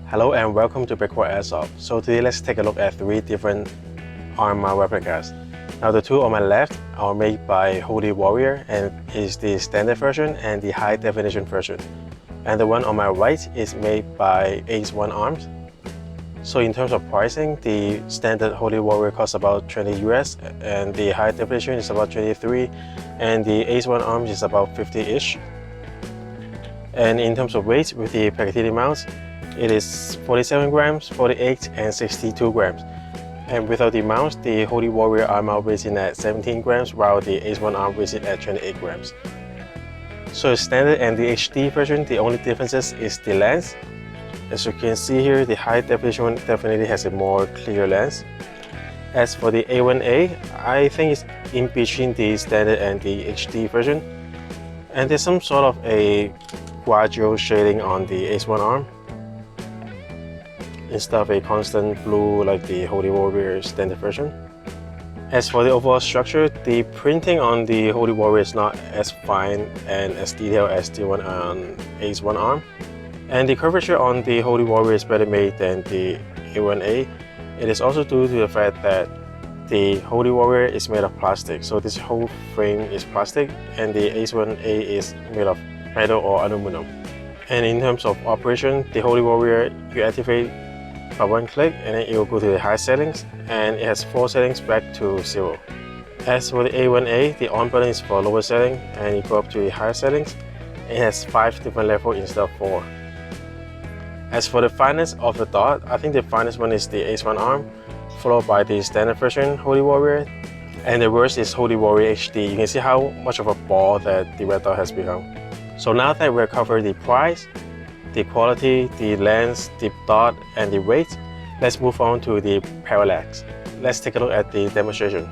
Hello and welcome to Brickwork Airsoft. So today let's take a look at 3 different RMR replicas. Now the 2 on my left are made by Holy Warrior and is the standard version and the high definition version. And the one on my right is made by Ace One Arms. So in terms of pricing, the standard Holy Warrior costs about 20 US and the high definition is about 23 and the Ace One Arms is about 50-ish. And in terms of weight with the Picatinny mounts, it is 47 grams, 48 and 62 grams. And without the mounts, the Holy Warrior arm mount weighs in at 17 grams while the Ace One arm weighs in at 28 grams. So the standard and the HD version, the only differences is the lens. As you can see here, the high definition one definitely has a more clear lens. As for the A1A, I think it's in between the standard and the HD version. And there's some sort of a gradual shading on the Ace One arm, instead of a constant blue like the Holy Warrior standard version. As for the overall structure, the printing on the Holy Warrior is not as fine and as detailed as the one on Ace One arm. And the curvature on the Holy Warrior is better made than the A1A. It is also due to the fact that the Holy Warrior is made of plastic, so this whole frame is plastic, and the Ace 1A is made of metal or aluminum. And in terms of operation, the Holy Warrior, you activate by one click and then it will go to the high settings, and it has 4 settings back to 0. As for the A1A, the on button is for lower setting and you go up to the higher settings. It has 5 different levels instead of 4. As for the finest of the dot, I think the finest one is the Ace One arm, followed by the standard version Holy Warrior, and the worst is Holy Warrior HD. You can see how much of a ball that the red dot has become. So now that we've covered the price, the quality, the lens, the dot, and the weight, let's move on to the Parallax. Let's take a look at the demonstration.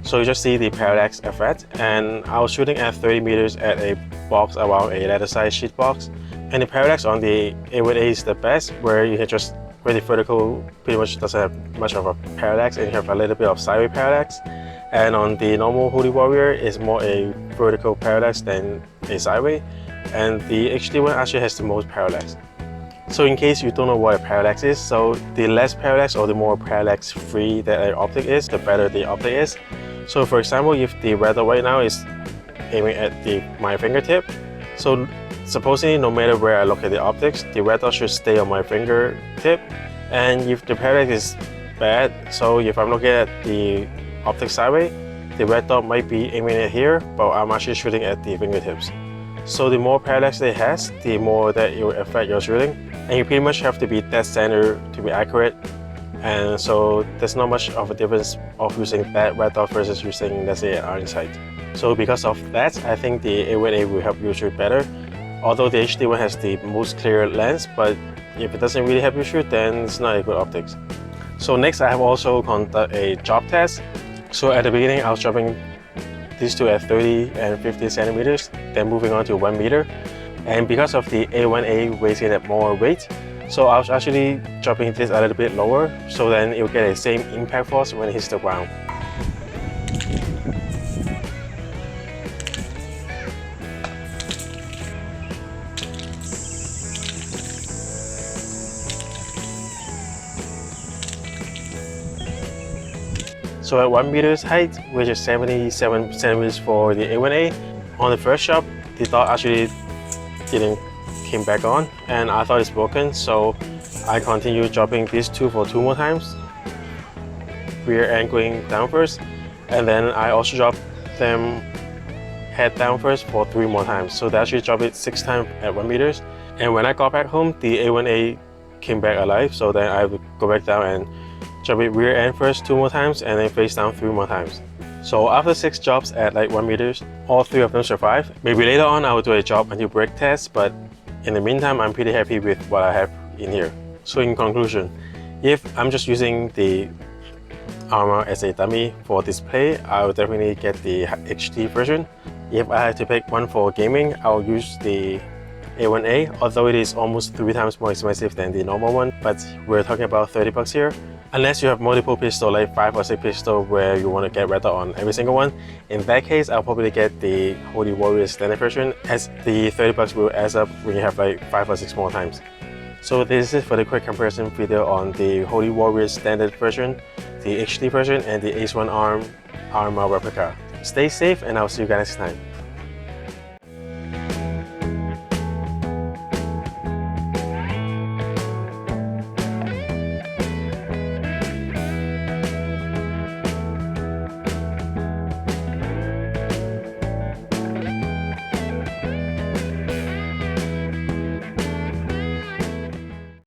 So you just see the Parallax effect, and I was shooting at 30 meters at a box around a letter size sheet box, and the Parallax on the A1A is the best, where you can just where the vertical pretty much doesn't have much of a parallax and you have a little bit of sideways parallax. And on the normal Holy Warrior, it's more a vertical parallax than a sideways. And the HD one actually has the most parallax. So in case you don't know what a parallax is, so the less parallax or the more parallax free that an optic is, the better the optic is. So for example, if the red dot right now is aiming at my fingertip, so supposedly no matter where I look at the optics, the red dot should stay on my fingertip. And if the parallax is bad, so if I'm looking at the optic sideways, the red dot might be aiming at here, but I'm actually shooting at the fingertips. So the more parallax it has, the more that it will affect your shooting. And you pretty much have to be dead center to be accurate. And so there's not much of a difference of using that red dot versus using, let's say, an iron sight. So because of that, I think the A1A will help you shoot better. Although the HD one has the most clear lens, but if it doesn't really help you shoot, then it's not a good optics. So next, I have also conducted a job test. So at the beginning, I was dropping these two at 30 and 50 centimeters, then moving on to 1 meter. And because of the A1A weighing at more weight, so I was actually dropping this a little bit lower, so then it will get the same impact force when it hits the ground. So at 1 meter's height, which is 77 centimeters for the A1A, on the first shot, the dot actually came back on, and I thought it's broken, so I continued dropping these two for 2 more times, rear end going down first, and then I also dropped them head down first for 3 more times. So they actually dropped it 6 times at 1 meters. And when I got back home, the A1A came back alive, so then I would go back down and drop it rear end first 2 more times, and then face down 3 more times. So after 6 jobs at like 1 meters, all 3 of them survived. Maybe later on I will do a job until break test, but in the meantime, I'm pretty happy with what I have in here. So in conclusion, if I'm just using the RMR as a dummy for display, I will definitely get the HD version. If I had to pick one for gaming, I'll use the A1A, although it is almost 3 times more expensive than the normal one, but we're talking about 30 bucks here. Unless you have multiple pistols, like 5 or 6 pistols where you want to get red dot on every single one. In that case, I'll probably get the Holy Warrior standard version, as the 30 bucks will add up when you have like 5 or 6 more times. So this is for the quick comparison video on the Holy Warrior standard version, the HD version, and the Ace 1 ARM RMR replica. Stay safe, and I'll see you guys next time.